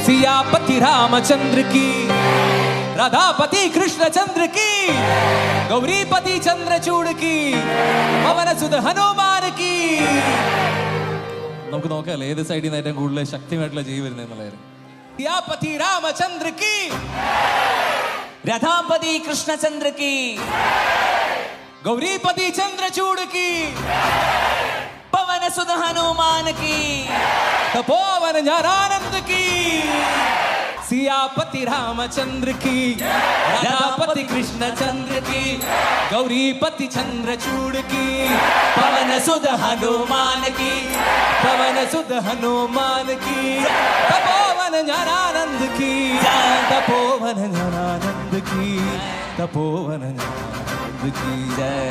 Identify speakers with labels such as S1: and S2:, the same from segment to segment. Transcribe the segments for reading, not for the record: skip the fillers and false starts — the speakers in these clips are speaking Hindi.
S1: सियापति रामचंद्र की, राधापति कृष्णचंद्र की, गौरीपति चंद्रचूड़ की, पवन सुत हनुमान की. നമുക്ക് നോക്കാല്ലേ ഏത് സൈഡിൽ നിന്ന് ഏറ്റവും കൂടുതൽ ശക്തിയായിട്ടുള്ള ജീവി വരുന്നത്. सियापति रामचंद्र की,
S2: राधापति कृष्णचंद्र की,
S1: गौरीपति चंद्रचूड़ की,
S2: पवन सुत हनुमान की,
S1: तपोवन ज्ञानानंद की. सियापति रामचंद्र की, राधापति कृष्णचंद्र की, गौरीपति चंद्रचूड़ की,
S2: पवन सुत हनुमान की,
S1: पवन सुत हनुमान की, तपोवन ज्ञानानंद की, तपोवन ज्ञानानंद की, तपोवन ज्ञानानंद की जय.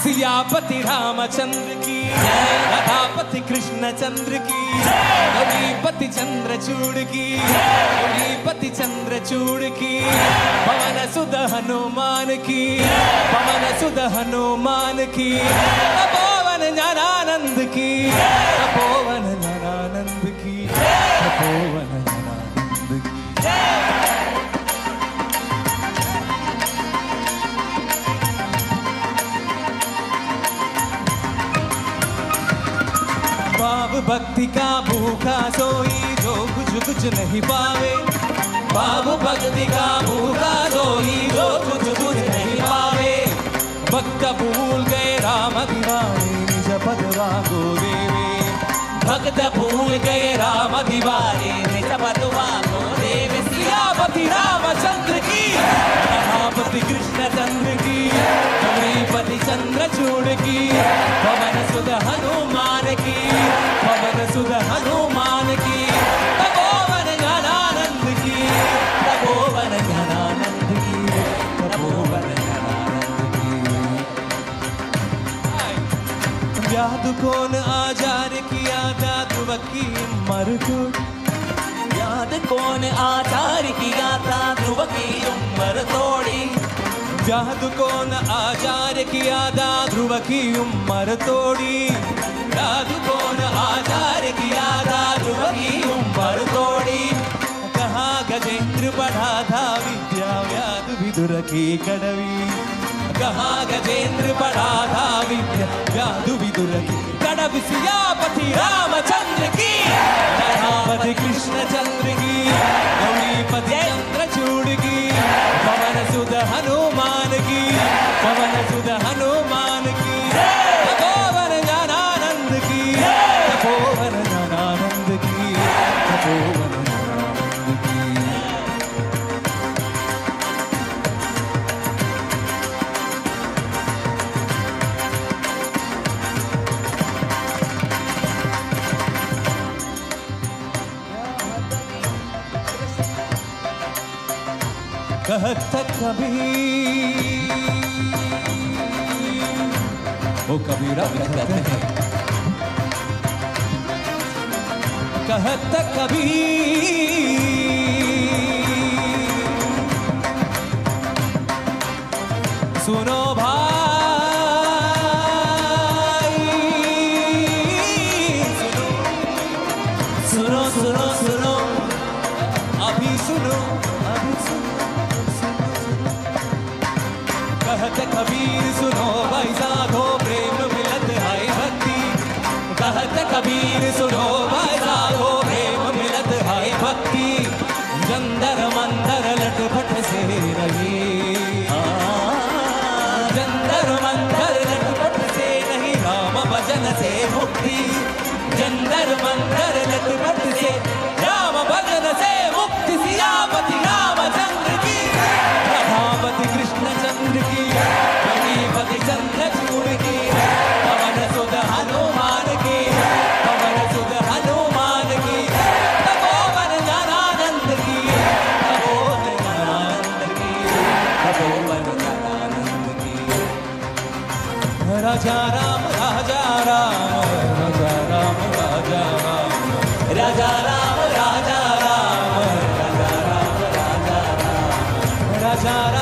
S1: सियापति रामचंद्र की, राधापति कृष्णचंद्र की, गौरीपति चंद्रचूड़ की, गौरीपति चंद्रचूड़ की, पवन सुत हनुमान की, पवन सुत हनुमान की, तपोवन ज्ञानानंद की, तपोवन ज्ञानानंद की, तपोवन ज्ञानानंद की. भाव भक्ति का भूखा सोई जो कुछ नहीं पावे, भाव भक्ति का भूखा सोई जो कुछ नहीं पावे. भक्त भूल गए राम दीवाने निज पदवा को देवे, भक्त भूल गए राम दीवाने निज पदवा को देवे. सियापति रामचंद्र की, राधापति कृष्णचंद्र की, गौरीपति चंद्रचूड़ की, पवन सुत हनुमान की, पवन सुत हनुमान की, तपोवन ज्ञानानंद की, तपोवन ज्ञानानंद की, तपोवन ज्ञानानंद की. याद कौन आचार्य किया था ध्रुव की मरतोड़,
S2: याद कौन आचार्य किया था ध्रुव की उम्र तोड़ी,
S1: याद कौन आचार्य किया था ध्रुव की उम्र तोड़ी, याद कौन आचार्य किया था ध्रुव की उम्र तोड़ी. कहा गजेंद्र पढ़ा था विद्या व्याध विदुर की कड़वी, कहा गजेंद्र पढ़ा था विद्या व्याध विदुर की कड़वी. सियापति रामचंद्र की, राधापति कृष्णचंद्र की, गौरीपति चंद्रचूड़ की, पवन सुत हनुमान की, पवन सुत हनुमान की, तपोवन ज्ञानानंद की, तपोवन ज्ञानानंद की, तपोवन ज्ञानानंद की. कहत कबीर, ओ कबीरा कहते हैं, कहत कबीर सुनो भाई, सुनो सुनो सुनो अभी सुनो, अभी सुनो. कहत कबीर सुनो भाई साधो प्रेम मिलत है भक्ति, कहत कबीर सुनो भाई साधो प्रेम मिलत है भक्ति. जंदर मंदर लटपट से रही, जंदर मंदर लटपट से नहीं राम भजन से मुक्ति, जंदर मंदर लटपट से राम भजन से मुक्ति. सियापति रामचंद्र की, राधापति कृष्णचंद्र की, गौरीपति चंद्रचूड़ की, पवन सुत हनुमान की, पवन सुत हनुमान की, तपोवन ज्ञानानंद की, तपोवन ज्ञानानंद की, तपोवन ज्ञानानंद की. राजा राम राजा राम, राजा राम राजा राम, राजा राम राजा राम, राजा राम नजारा